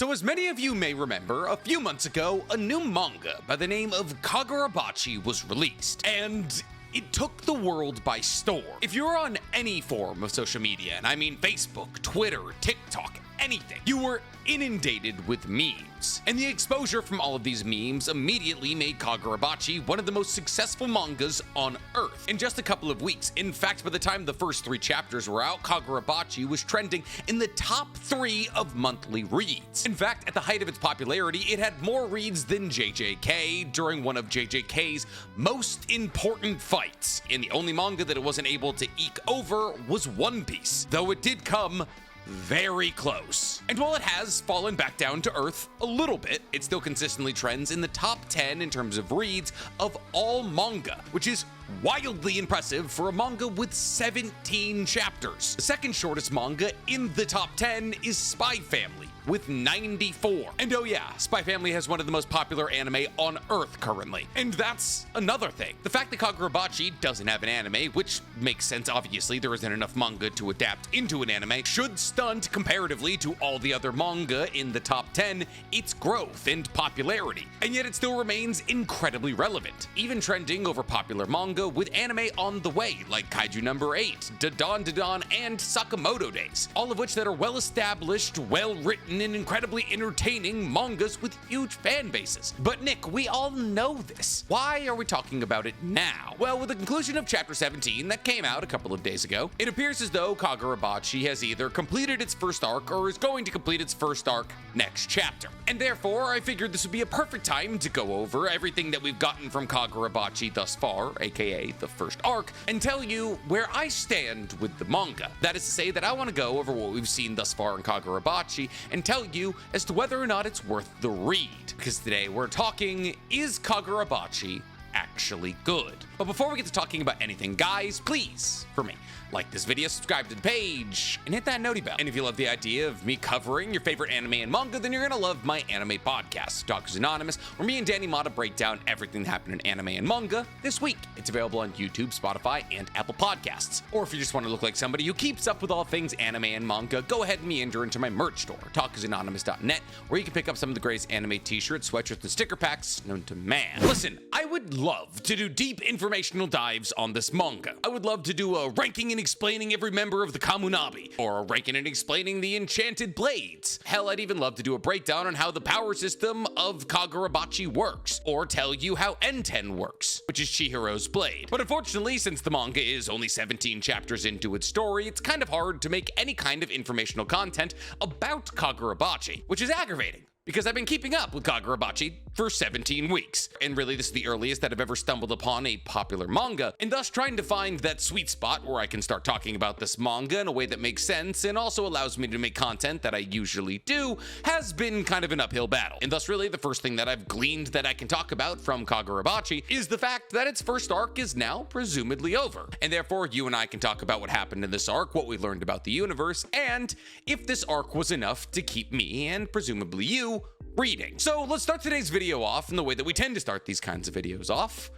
So as many of you may remember, a few months ago, a new manga by the name of Kagurabachi was released, and it took the world by storm. If you're on any form of social media, and I mean Facebook, Twitter, TikTok, anything, you were inundated with memes. And the exposure from all of these memes immediately made Kagurabachi one of the most successful mangas on Earth in just a couple of weeks. In fact, by the time the first 3 chapters were out, Kagurabachi was trending in the top 3 of monthly reads. In fact, at the height of its popularity, it had more reads than JJK during one of JJK's most important fights. And the only manga that it wasn't able to eke over was One Piece, though it did come very close. And while it has fallen back down to earth a little bit, it still consistently trends in the top 10 in terms of reads of all manga, which is wildly impressive for a manga with 17 chapters. The second shortest manga in the top 10 is Spy Family, with 94. And oh yeah, Spy Family has one of the most popular anime on Earth currently. And that's another thing. The fact that Kagurabachi doesn't have an anime, which makes sense, obviously there isn't enough manga to adapt into an anime, should stunt comparatively to all the other manga in the top 10 its growth and popularity. And yet it still remains incredibly relevant, even trending over popular manga with anime on the way, like Kaiju number 8, Dadan, and Sakamoto Days, all of which that are well-established, well-written, and incredibly entertaining mangas with huge fan bases. But Nick, we all know this. Why are we talking about it now? Well, with the conclusion of Chapter 17 that came out a couple of days ago, it appears as though Kagurabachi has either completed its first arc or is going to complete its first arc next chapter. And therefore, I figured this would be a perfect time to go over everything that we've gotten from Kagurabachi thus far, aka the first arc, and tell you where I stand with the manga. That is to say that I want to go over what we've seen thus far in Kagurabachi and tell you as to whether or not it's worth the read. Because today we're talking, is Kagurabachi actually good? But before we get to talking about anything, guys, please, for me, like this video, subscribe to the page, and hit that noti bell. And if you love the idea of me covering your favorite anime and manga, then you're gonna love my anime podcast, Talkers Anonymous, where me and Danny Mata break down everything that happened in anime and manga this week. It's available on YouTube, Spotify, and Apple Podcasts. Or if you just want to look like somebody who keeps up with all things anime and manga, go ahead and meander into my merch store, talkersanonymous.net, where you can pick up some of the greatest anime t-shirts, sweatshirts, and sticker packs known to man. Listen, I would love to do deep informational dives on this manga. I would love to do a ranking and explaining every member of the Kamunabi, or ranking and explaining the Enchanted Blades. Hell, I'd even love to do a breakdown on how the power system of Kagurabachi works, or tell you how N10 works, which is Chihiro's blade. But unfortunately, since the manga is only 17 chapters into its story, it's kind of hard to make any kind of informational content about Kagurabachi, which is aggravating, because I've been keeping up with Kagurabachi for 17 weeks. And really, this is the earliest that I've ever stumbled upon a popular manga, and thus trying to find that sweet spot where I can start talking about this manga in a way that makes sense and also allows me to make content that I usually do has been kind of an uphill battle. And thus, really, the first thing that I've gleaned that I can talk about from Kagurabachi is the fact that its first arc is now presumably over. And therefore, you and I can talk about what happened in this arc, what we learned about the universe, and if this arc was enough to keep me, and presumably you, reading. So let's start today's video off in the way that we tend to start these kinds of videos off,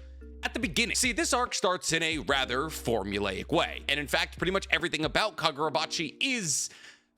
at the beginning. See, this arc starts in a rather formulaic way, and in fact, pretty much everything about Kagurabachi is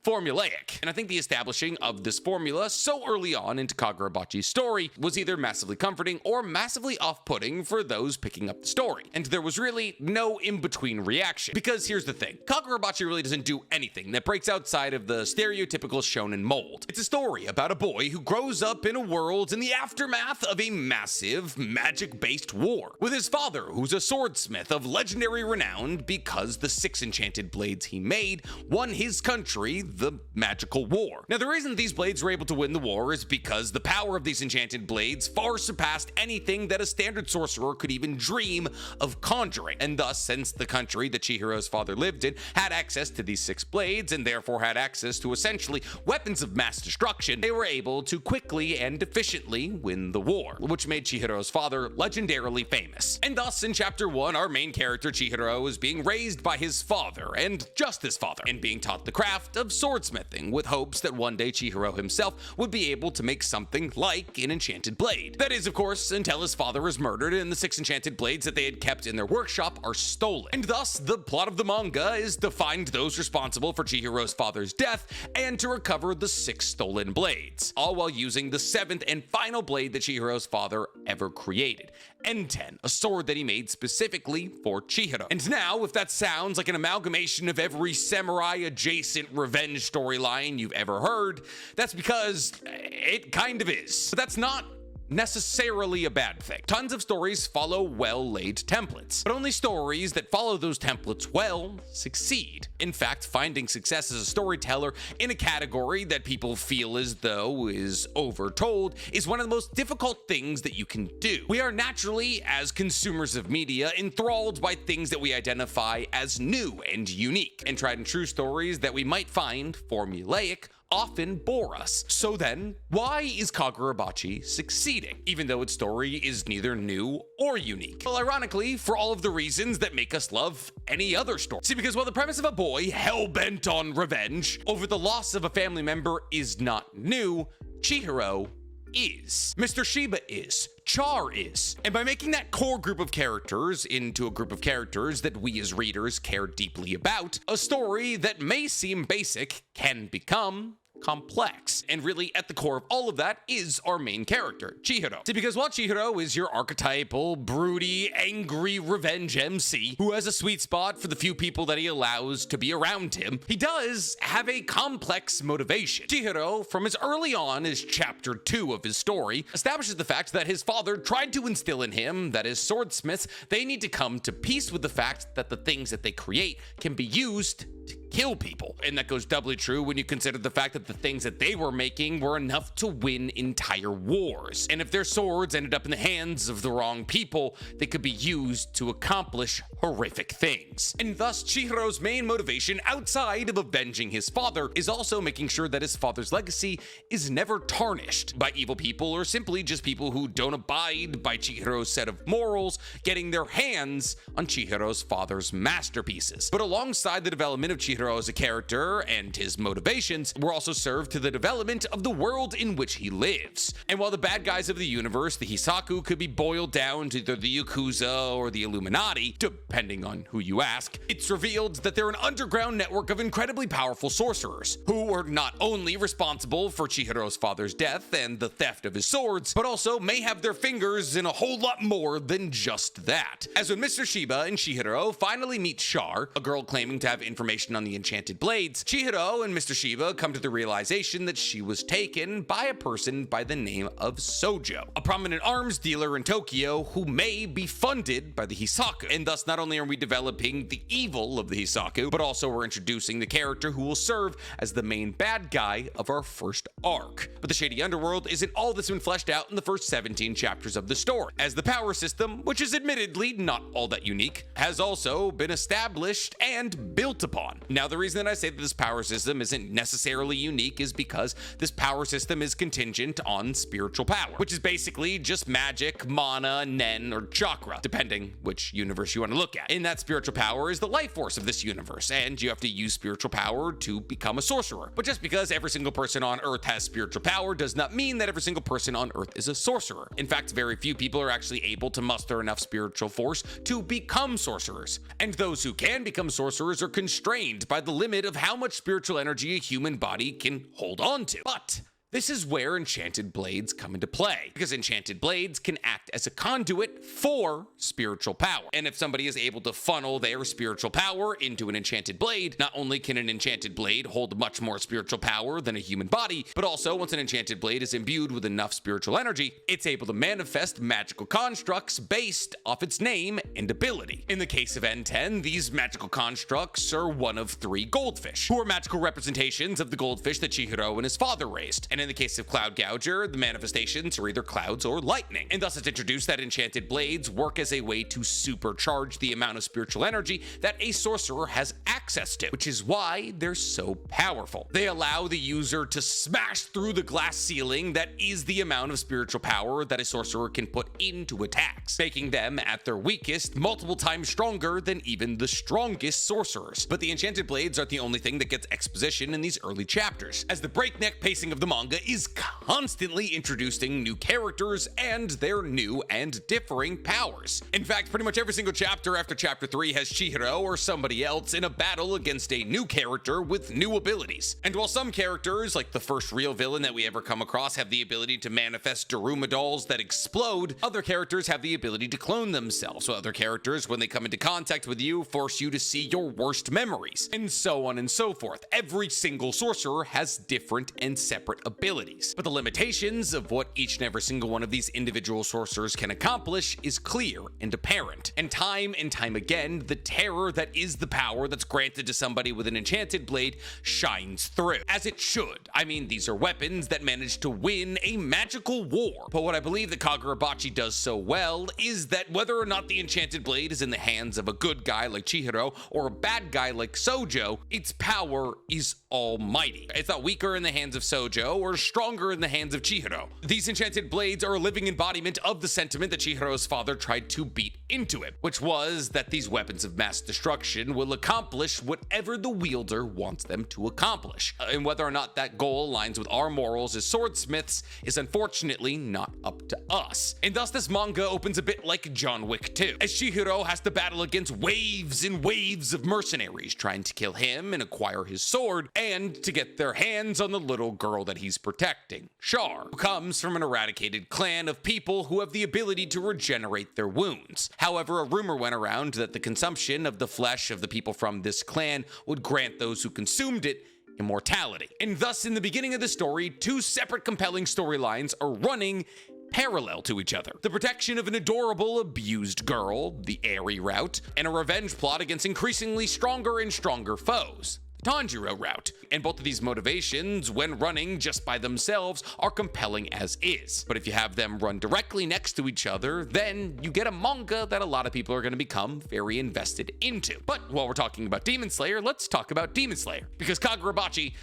formulaic. And I think the establishing of this formula so early on into Kagurabachi's story was either massively comforting or massively off-putting for those picking up the story. And there was really no in-between reaction. Because here's the thing, Kagurabachi really doesn't do anything that breaks outside of the stereotypical shonen mold. It's a story about a boy who grows up in a world in the aftermath of a massive magic-based war, with his father, who's a swordsmith of legendary renown because the 6 enchanted blades he made won his country the magical war. Now, the reason these blades were able to win the war is because the power of these enchanted blades far surpassed anything that a standard sorcerer could even dream of conjuring. And thus, since the country that Chihiro's father lived in had access to these 6 blades and therefore had access to essentially weapons of mass destruction, they were able to quickly and efficiently win the war, which made Chihiro's father legendarily famous. And thus, in chapter 1, our main character Chihiro is being raised by his father, and just his father, and being taught the craft of swordsmithing, with hopes that one day Chihiro himself would be able to make something like an enchanted blade. That is, of course, until his father is murdered and the 6 enchanted blades that they had kept in their workshop are stolen. And thus, the plot of the manga is to find those responsible for Chihiro's father's death and to recover the 6 stolen blades, all while using the 7th and final blade that Chihiro's father ever created, N10, a sword that he made specifically for Chihiro. And now, if that sounds like an amalgamation of every samurai-adjacent revenge storyline you've ever heard, that's because it kind of is. But that's not necessarily a bad thing. Tons of stories follow well-laid templates, but only stories that follow those templates well succeed. In fact, finding success as a storyteller in a category that people feel as though is overtold is one of the most difficult things that you can do. We are naturally, as consumers of media, enthralled by things that we identify as new and unique, and tried and true stories that we might find formulaic often bore us. So then, why is Kagurabachi succeeding, even though its story is neither new or unique? Well, ironically, for all of the reasons that make us love any other story. See, because while the premise of a boy hell-bent on revenge over the loss of a family member is not new, Chihiro is. Mr. Shiba is. Char is. And by making that core group of characters into a group of characters that we as readers care deeply about, a story that may seem basic can become complex. And really, at the core of all of that is our main character, Chihiro. See, because while Chihiro is your archetypal, broody, angry revenge MC who has a sweet spot for the few people that he allows to be around him, he does have a complex motivation. Chihiro, from as early on as chapter 2 of his story, establishes the fact that his father tried to instill in him that as swordsmiths, they need to come to peace with the fact that the things that they create can be used to kill people. And that goes doubly true when you consider the fact that the things that they were making were enough to win entire wars. And if their swords ended up in the hands of the wrong people, they could be used to accomplish horrific things. And thus, Chihiro's main motivation outside of avenging his father is also making sure that his father's legacy is never tarnished by evil people or simply just people who don't abide by Chihiro's set of morals getting their hands on Chihiro's father's masterpieces. But alongside the development of Chihiro as a character and his motivations, we're also served to the development of the world in which he lives. And while the bad guys of the universe, the Hisaku, could be boiled down to either the Yakuza or the Illuminati, depending on who you ask, it's revealed that they're an underground network of incredibly powerful sorcerers, who are not only responsible for Chihiro's father's death and the theft of his swords, but also may have their fingers in a whole lot more than just that. As when Mr. Shiba and Chihiro finally meet Char, a girl claiming to have information on the enchanted blades, Chihiro and Mr. Shiba come to the realization that she was taken by a person by the name of Sojo, a prominent arms dealer in Tokyo who may be funded by the Hisaku. And thus, not only are we developing the evil of the Hisaku, but also we're introducing the character who will serve as the main bad guy of our first arc. But the shady underworld isn't all that's been fleshed out in the first 17 chapters of the story, as the power system, which is admittedly not all that unique, has also been established and built upon. Now, the reason that I say that this power system isn't necessarily unique is because this power system is contingent on spiritual power, which is basically just magic, mana, nen, or chakra, depending which universe you want to look at. And that spiritual power is the life force of this universe, and you have to use spiritual power to become a sorcerer. But just because every single person on Earth has spiritual power does not mean that every single person on Earth is a sorcerer. In fact, very few people are actually able to muster enough spiritual force to become sorcerers. And those who can become sorcerers are constrained by the limit of how much spiritual energy a human body can hold on to. But this is where enchanted blades come into play, because enchanted blades can act as a conduit for spiritual power. And if somebody is able to funnel their spiritual power into an enchanted blade, not only can an enchanted blade hold much more spiritual power than a human body, but also once an enchanted blade is imbued with enough spiritual energy, it's able to manifest magical constructs based off its name and ability. In the case of N10, these magical constructs are one of 3 goldfish, who are magical representations of the goldfish that Chihiro and his father raised. And in the case of Cloud Gouger, the manifestations are either clouds or lightning. And thus it's introduced that enchanted blades work as a way to supercharge the amount of spiritual energy that a sorcerer has access to, which is why they're so powerful. They allow the user to smash through the glass ceiling that is the amount of spiritual power that a sorcerer can put into attacks, making them, at their weakest, multiple times stronger than even the strongest sorcerers. But the enchanted blades aren't the only thing that gets exposition in these early chapters, as the breakneck pacing of the manga is constantly introducing new characters and their new and differing powers. In fact, pretty much every single chapter after chapter 3 has Chihiro or somebody else in a battle against a new character with new abilities. And while some characters, like the first real villain that we ever come across, have the ability to manifest Daruma dolls that explode, other characters have the ability to clone themselves, while other characters, when they come into contact with you, force you to see your worst memories, and so on and so forth. Every single sorcerer has different and separate abilities, but the limitations of what each and every single one of these individual sorcerers can accomplish is clear and apparent. And time again, the terror that is the power that's granted to somebody with an enchanted blade shines through, as it should. I mean, these are weapons that manage to win a magical war. But what I believe that Kagurabachi does so well is that whether or not the enchanted blade is in the hands of a good guy like Chihiro or a bad guy like Sojo, its power is almighty. It's not weaker in the hands of Sojo or stronger in the hands of Chihiro. These enchanted blades are a living embodiment of the sentiment that Chihiro's father tried to beat into it, which was that these weapons of mass destruction will accomplish whatever the wielder wants them to accomplish. And whether or not that goal aligns with our morals as swordsmiths is unfortunately not up to us. And thus this manga opens a bit like John Wick 2, as Chihiro has to battle against waves and waves of mercenaries trying to kill him and acquire his sword, and to get their hands on the little girl that he's protecting, Char, who comes from an eradicated clan of people who have the ability to regenerate their wounds. However, a rumor went around that the consumption of the flesh of the people from this clan would grant those who consumed it immortality. And thus, in the beginning of the story, two separate compelling storylines are running parallel to each other. The protection of an adorable, abused girl, the airy route, and a revenge plot against increasingly stronger and stronger foes, Tanjiro route. And both of these motivations, when running just by themselves, are compelling as is. But if you have them run directly next to each other, then you get a manga that a lot of people are going to become very invested into. But while we're talking about Demon Slayer, let's talk about Demon Slayer, because Kagurabachi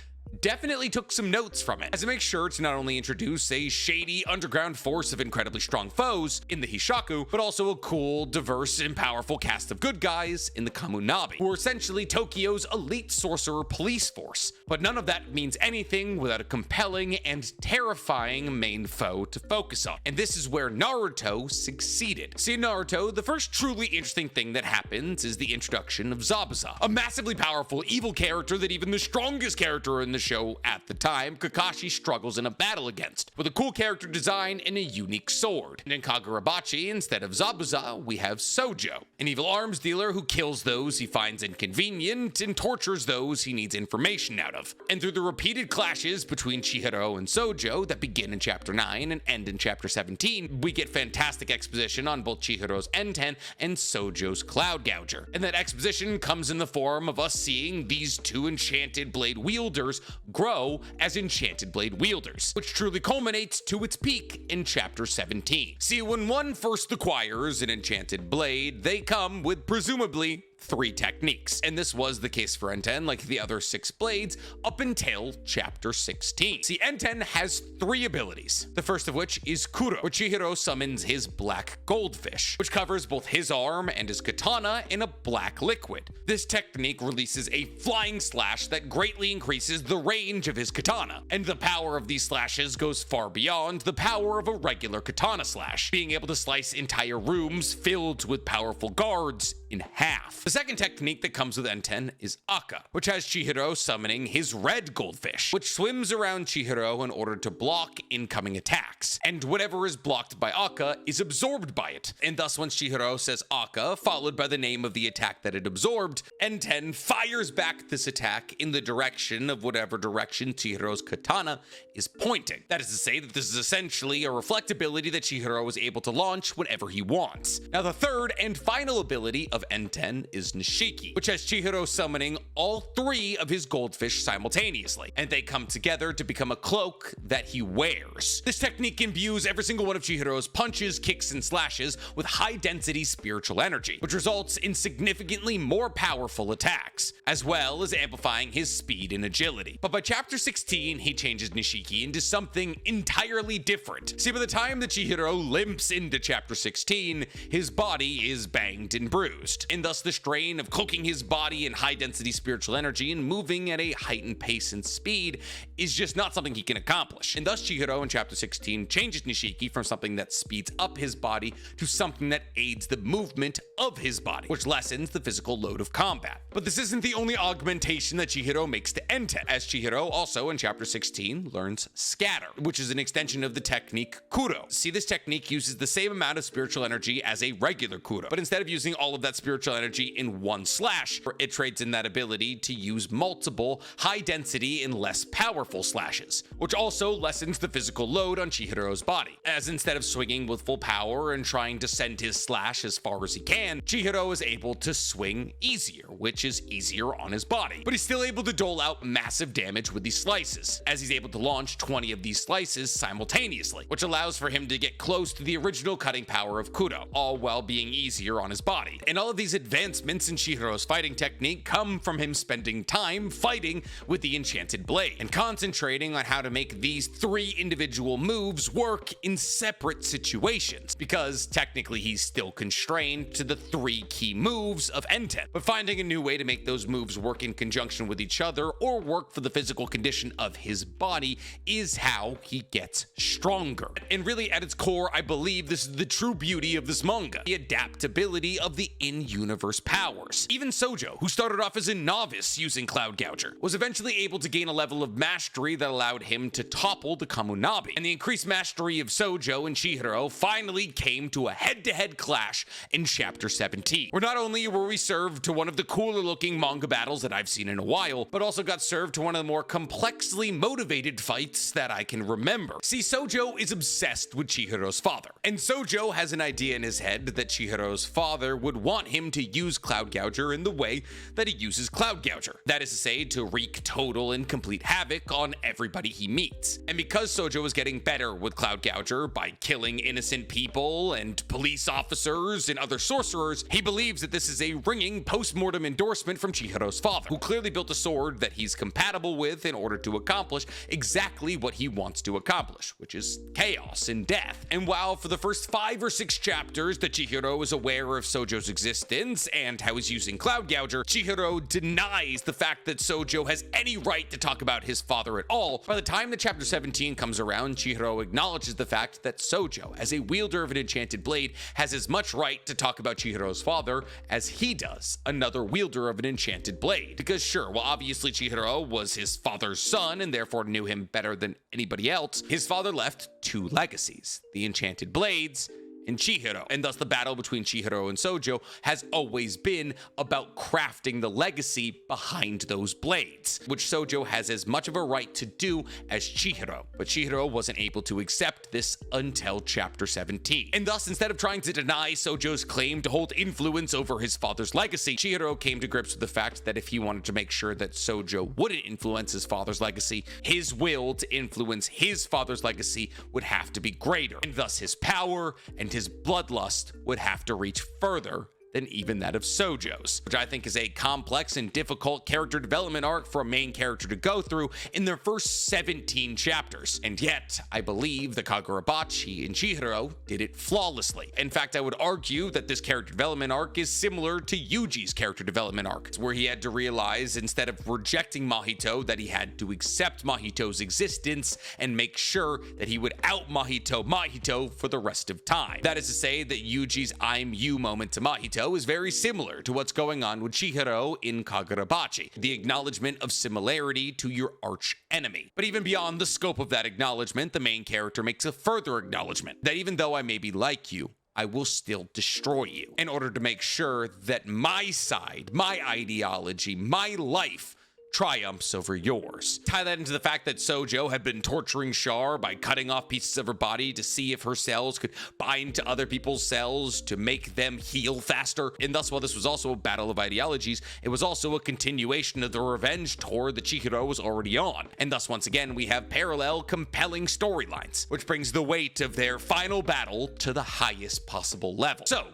definitely took some notes from it, as it makes sure to not only introduce a shady underground force of incredibly strong foes in the Hishaku, but also a cool, diverse, and powerful cast of good guys in the Kamunabi, who are essentially Tokyo's elite sorcerer police force. But none of that means anything without a compelling and terrifying main foe to focus on. And this is where Naruto succeeded. See, in Naruto, the first truly interesting thing that happens is the introduction of Zabuza, a massively powerful evil character that even the strongest character in the show at the time, Kakashi, struggles in a battle against, with a cool character design and a unique sword. And in Kagurabachi, instead of Zabuza, we have Sojo, an evil arms dealer who kills those he finds inconvenient and tortures those he needs information out of. And through the repeated clashes between Chihiro and Sojo that begin in chapter 9 and end in chapter 17, we get fantastic exposition on both Chihiro's N10 and Sojo's Cloud Gouger. And that exposition comes in the form of us seeing these two enchanted blade wielders grow as enchanted blade wielders, which truly culminates to its peak in chapter 17. See, when one first acquires an enchanted blade, they come with presumably 3 techniques, and this was the case for N10 like the other 6 blades up until chapter 16. See, N10 has 3 abilities, the first of which is Kuro, where Chihiro summons his black goldfish, which covers both his arm and his katana in a black liquid. This technique releases a flying slash that greatly increases the range of his katana, and the power of these slashes goes far beyond the power of a regular katana slash, being able to slice entire rooms filled with powerful guards in half. The second technique that comes with N10 is Akka, which has Chihiro summoning his red goldfish, which swims around Chihiro in order to block incoming attacks, and whatever is blocked by Akka is absorbed by it. And thus, once Chihiro says Akka, followed by the name of the attack that it absorbed, N10 fires back this attack in the direction of whatever direction Chihiro's katana is pointing. That is to say that this is essentially a reflectability that Chihiro is able to launch whenever he wants. Now, the third and final ability of of N10 is Nishiki, which has Chihiro summoning all 3 of his goldfish simultaneously, and they come together to become a cloak that he wears. This technique imbues every single one of Chihiro's punches, kicks, and slashes with high-density spiritual energy, which results in significantly more powerful attacks, as well as amplifying his speed and agility. But by chapter 16, he changes Nishiki into something entirely different. See, by the time that Chihiro limps into chapter 16, his body is banged and bruised, and thus the strain of cloaking his body in high-density spiritual energy and moving at a heightened pace and speed is just not something he can accomplish. And thus Chihiro in chapter 16 changes Nishiki from something that speeds up his body to something that aids the movement of his body, which lessens the physical load of combat. But this isn't the only augmentation that Chihiro makes to N10, as Chihiro also in chapter 16 learns Scatter, which is an extension of the technique Kuro. See, this technique uses the same amount of spiritual energy as a regular Kuro, but instead of using all of that spiritual energy in one slash, it trades in that ability to use multiple high density and less powerful slashes, which also lessens the physical load on Chihiro's body, as instead of swinging with full power and trying to send his slash as far as he can, Chihiro is able to swing easier, which is easier on his body. But he's still able to dole out massive damage with these slices, as he's able to launch 20 of these slices simultaneously, which allows for him to get close to the original cutting power of Kuro, all while being easier on his body. And all of these advancements in Chihiro's fighting technique come from him spending time fighting with the enchanted blade and concentrating on how to make these 3 individual moves work in separate situations, because technically he's still constrained to the 3 key moves of N10, but finding a new way to make those moves work in conjunction with each other or work for the physical condition of his body is how he gets stronger. And really at its core, I believe this is the true beauty of this manga, the adaptability of the in-universe powers. Even Sojo, who started off as a novice using Cloud Gouger, was eventually able to gain a level of mastery that allowed him to topple the Kamunabi, and the increased mastery of Sojo and Chihiro finally came to a head-to-head clash in chapter 17, where not only were we served to one of the cooler looking manga battles that I've seen in a while, but also got served to one of the more complexly motivated fights that I can remember. See, Sojo is obsessed with Chihiro's father, and Sojo has an idea in his head that Chihiro's father would want him to use Cloud Gouger in the way that he uses Cloud Gouger. That is to say, to wreak total and complete havoc on everybody he meets. And because Sojo is getting better with Cloud Gouger by killing innocent people and police officers and other sorcerers, he believes that this is a ringing post-mortem endorsement from Chihiro's father, who clearly built a sword that he's compatible with in order to accomplish exactly what he wants to accomplish, which is chaos and death. And while for the first 5 or 6 chapters that Chihiro is aware of Sojo's existence and how he's using Cloud Gouger, Chihiro denies the fact that Sojo has any right to talk about his father at all. By the time that chapter 17 comes around, Chihiro acknowledges the fact that Sojo, as a wielder of an enchanted blade, has as much right to talk about Chihiro's father as he does, another wielder of an enchanted blade. Because sure, while obviously Chihiro was his father's son and therefore knew him better than anybody else, his father left 2 legacies: the enchanted blades and Chihiro, and thus the battle between Chihiro and Sojo has always been about crafting the legacy behind those blades, which Sojo has as much of a right to do as Chihiro, but Chihiro wasn't able to accept this until chapter 17. And thus, instead of trying to deny Sojo's claim to hold influence over his father's legacy, Chihiro came to grips with the fact that if he wanted to make sure that Sojo wouldn't influence his father's legacy, his will to influence his father's legacy would have to be greater, and thus his power and his bloodlust would have to reach further than even that of Sojo's, which I think is a complex and difficult character development arc for a main character to go through in their first 17 chapters. And yet, I believe the Kagurabachi and Chihiro did it flawlessly. In fact, I would argue that this character development arc is similar to Yuji's character development arc, where he had to realize, instead of rejecting Mahito, that he had to accept Mahito's existence and make sure that he would out Mahito for the rest of time. That is to say that Yuji's I'm you moment to Mahito is very similar to what's going on with Chihiro in Kagurabachi, the acknowledgement of similarity to your arch enemy. But even beyond the scope of that acknowledgement, the main character makes a further acknowledgement that even though I may be like you, I will still destroy you in order to make sure that my side, my ideology, my life triumphs over yours. Tie that into the fact that Sojo had been torturing Char by cutting off pieces of her body to see if her cells could bind to other people's cells to make them heal faster. And thus, while this was also a battle of ideologies, it was also a continuation of the revenge tour that Chihiro was already on. And thus, once again, we have parallel, compelling storylines, which brings the weight of their final battle to the highest possible level. So,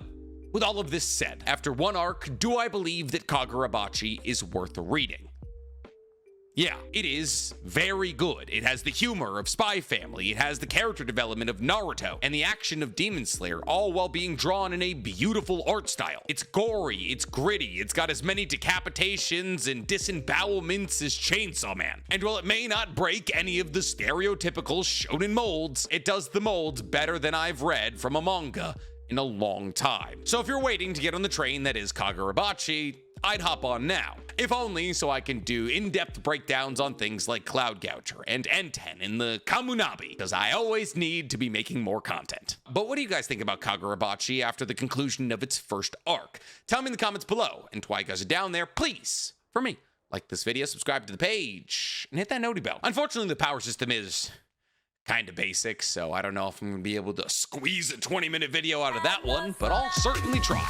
with all of this said, after one arc, do I believe that Kagurabachi is worth reading? Yeah, it is very good. It has the humor of Spy Family, it has the character development of Naruto, and the action of Demon Slayer, all while being drawn in a beautiful art style. It's gory, it's gritty, it's got as many decapitations and disembowelments as Chainsaw Man. And while it may not break any of the stereotypical shonen molds, it does the molds better than I've read from a manga in a long time. So if you're waiting to get on the train that is Kagurabachi, I'd hop on now, if only so I can do in-depth breakdowns on things like Cloud Gouger and Enten and the Kamunabi, because I always need to be making more content. But what do you guys think about Kagurabachi after the conclusion of its first arc? Tell me in the comments below, and while you guys are down there, please, for me, like this video, subscribe to the page, and hit that noti bell. Unfortunately, the power system is kind of basic, so I don't know if I'm gonna be able to squeeze a 20-minute video out of that one, but I'll certainly try.